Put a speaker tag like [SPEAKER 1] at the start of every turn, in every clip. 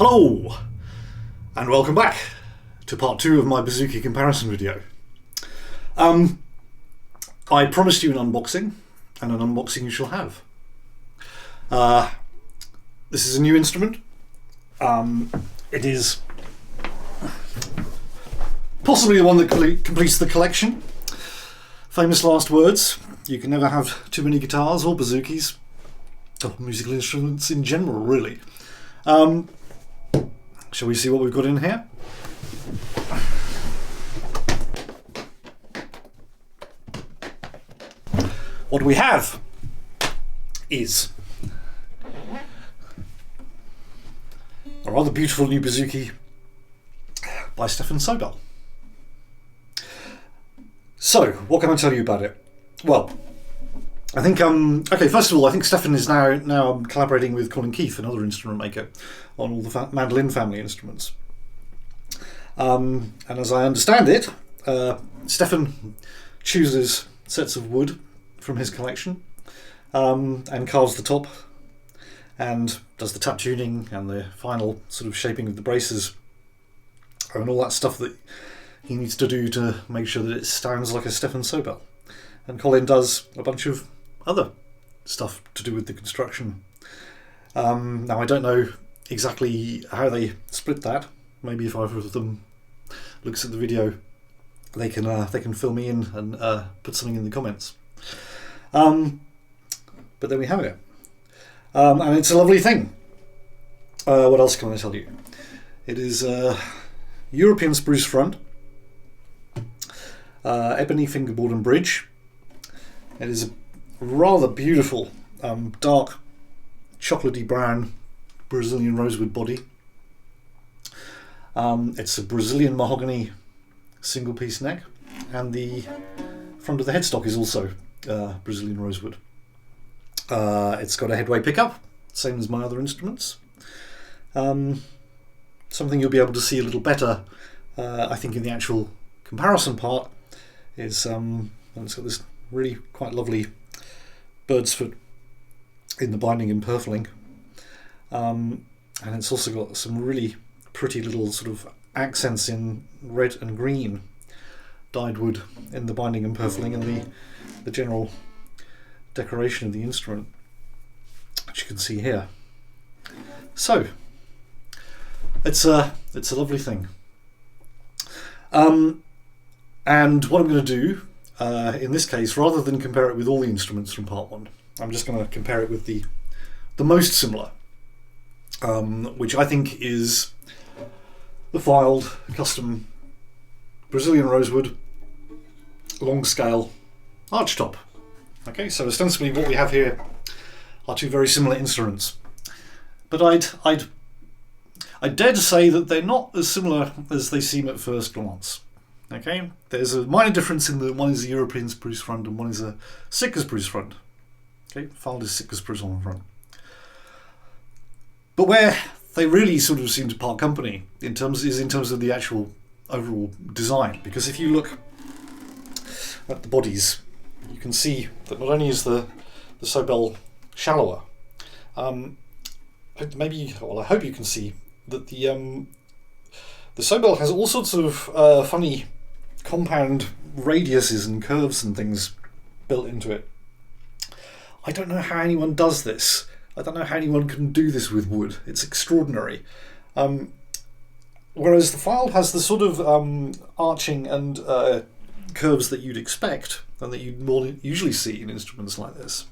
[SPEAKER 1] Hello, and welcome back to part 2 of my Bouzouki comparison video. I promised you an unboxing, and an unboxing you shall have. This is a new instrument. It is possibly the one that completes the collection. Famous last words: you can never have too many guitars or Bouzouki's, or musical instruments in general, really. Shall we see what we've got in here? What we have is a rather beautiful new Bouzouki by Stefan Sobel. So, what can I tell you about it? Well, I think, okay, first of all, I think Stefan is now collaborating with Colin Keith, another instrument maker, on all the mandolin family instruments. And as I understand it, Stefan chooses sets of wood from his collection and carves the top and does the tap tuning and the final sort of shaping of the braces and all that stuff that he needs to do to make sure that it sounds like a Stefan Sobel. And Colin does a bunch of other stuff to do with the construction. Now I don't know exactly how they split that. Maybe if either of them looks at the video, they can fill me in and put something in the comments. But there we have it, and it's a lovely thing. What else can I tell you? It is European spruce front, ebony fingerboard and bridge. It is a rather beautiful dark chocolatey brown Brazilian rosewood body. It's a Brazilian mahogany single piece neck, and the front of the headstock is also Brazilian rosewood. It's got a headway pickup, same as my other instruments. Something you'll be able to see a little better, I think, in the actual comparison part is it's got this really quite lovely bird's foot in the binding and purfling, and it's also got some really pretty little sort of accents in red and green dyed wood in the binding and purfling and the general decoration of the instrument, which you can see here. So it's a lovely thing. And what I'm going to do in this case, rather than compare it with all the instruments from part 1, I'm just going to compare it with the most similar, which I think is the Fylde custom Brazilian rosewood long scale archtop. Okay, so ostensibly what we have here are two very similar instruments, but I'd dare to say that they're not as similar as they seem at first glance. Okay, there's a minor difference in that one is a European spruce front and one is a Sitka spruce front. Okay, Fylde is Sitka spruce on the front. But where they really sort of seem to part company in terms of the actual overall design, because if you look at the bodies, you can see that not only is the Sobel shallower, maybe, well, I hope you can see that the Sobel has all sorts of funny compound radiuses and curves and things built into it. I don't know how anyone does this. I don't know how anyone can do this with wood. It's extraordinary. Whereas the Fylde has the sort of arching and curves that you'd expect and that you'd more usually see in instruments like this,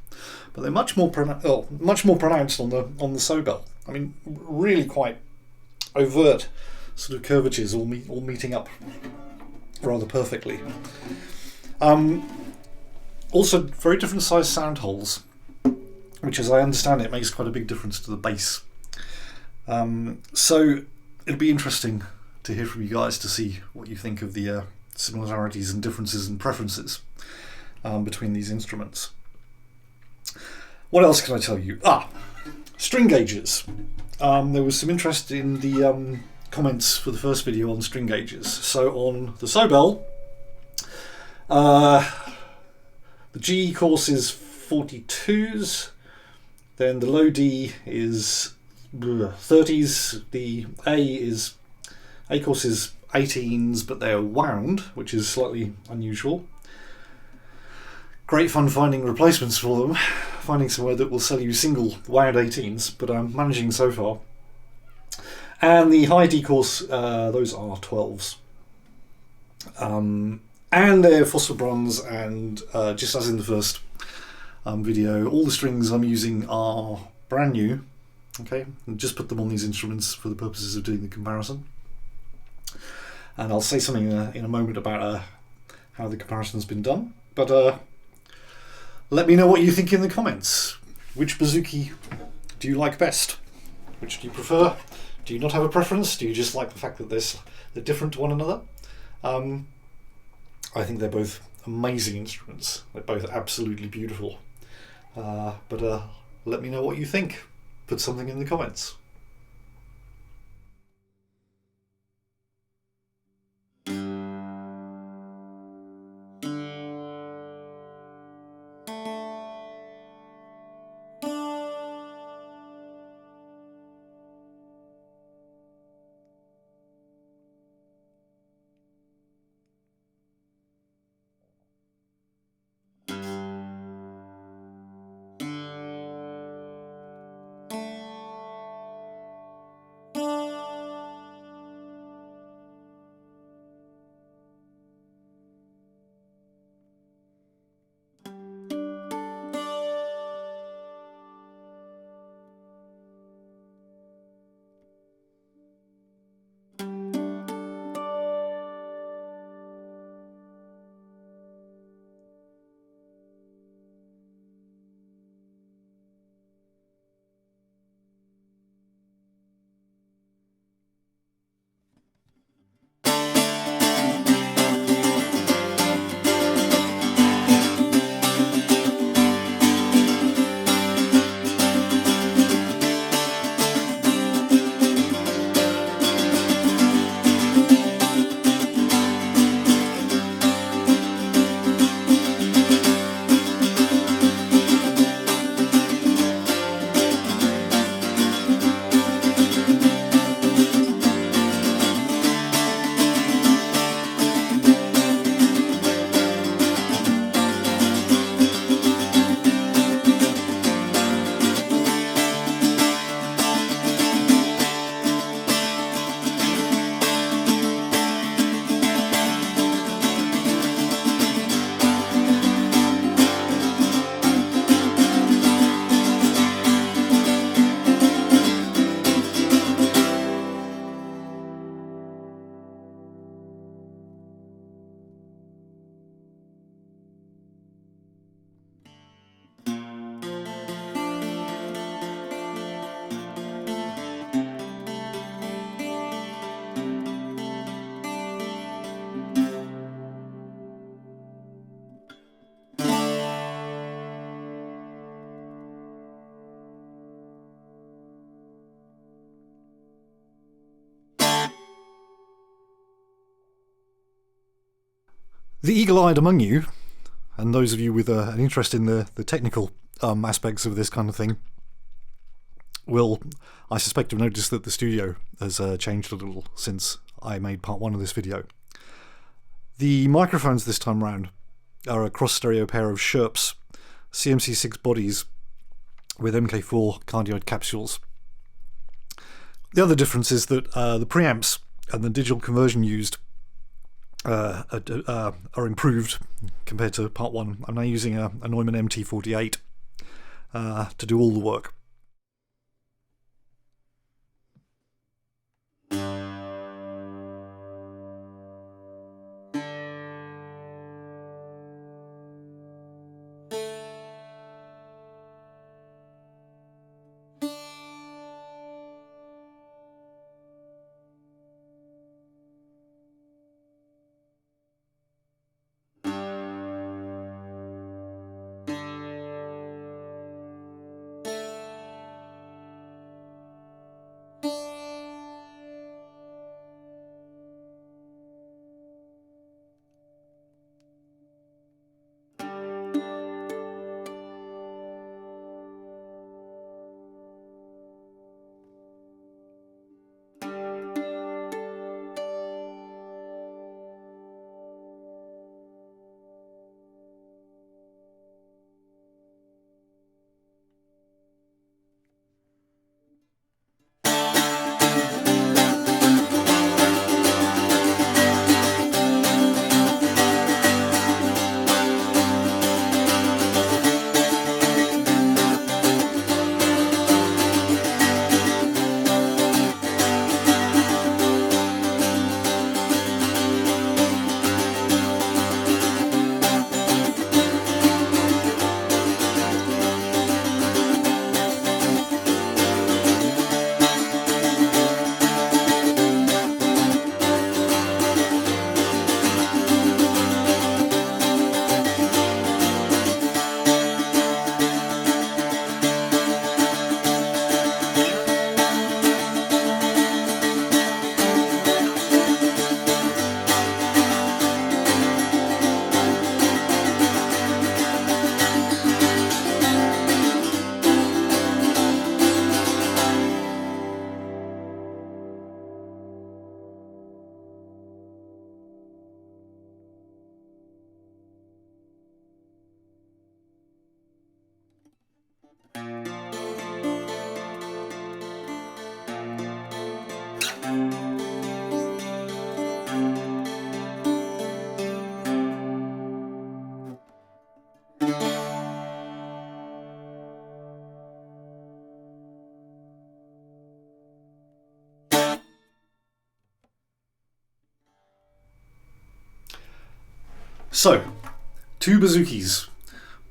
[SPEAKER 1] but they're much more pronounced on the Sobel. I mean, really quite overt sort of curvatures, all meeting up rather perfectly. Also, very different size sound holes, which, as I understand it, makes quite a big difference to the bass. So it'll be interesting to hear from you guys to see what you think of the similarities and differences and preferences between these instruments. What else can I tell you? String gauges. There was some interest in the comments for the first video on string gauges. So on the Sobel, the G course is 42s, then the low D is 30s. The A course is 18s, but they're wound, which is slightly unusual. Great fun finding replacements for them, finding somewhere that will sell you single wound 18s, but I'm managing so far. And the high D course, those are 12s. And they're phosphor bronze, and just as in the first video, all the strings I'm using are brand new. Okay, and just put them on these instruments for the purposes of doing the comparison. And I'll say something in a moment about how the comparison's been done. But let me know what you think in the comments. Which Bouzouki do you like best? Which do you prefer? Do you not have a preference? Do you just like the fact that they're different to one another? I think they're both amazing instruments. They're both absolutely beautiful. But let me know what you think. Put something in the comments. The eagle-eyed among you, and those of you with an interest in the technical aspects of this kind of thing, will, I suspect, have noticed that the studio has changed a little since I made part 1 of this video. The microphones this time round are a cross-stereo pair of Sherps CMC6 bodies with MK4 cardioid capsules. The other difference is that the preamps and the digital conversion used are improved compared to part 1. I'm now using a Neumann MT48 to do all the work. So, two Bouzoukis,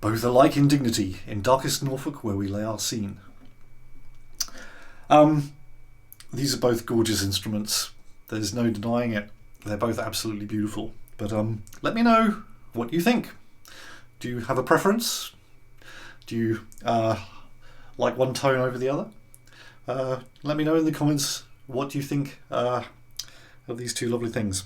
[SPEAKER 1] both alike in dignity, in darkest Norfolk where we lay our scene. These are both gorgeous instruments. There's no denying it. They're both absolutely beautiful. But let me know what you think. Do you have a preference? Do you like one tone over the other? Let me know in the comments what you think of these two lovely things.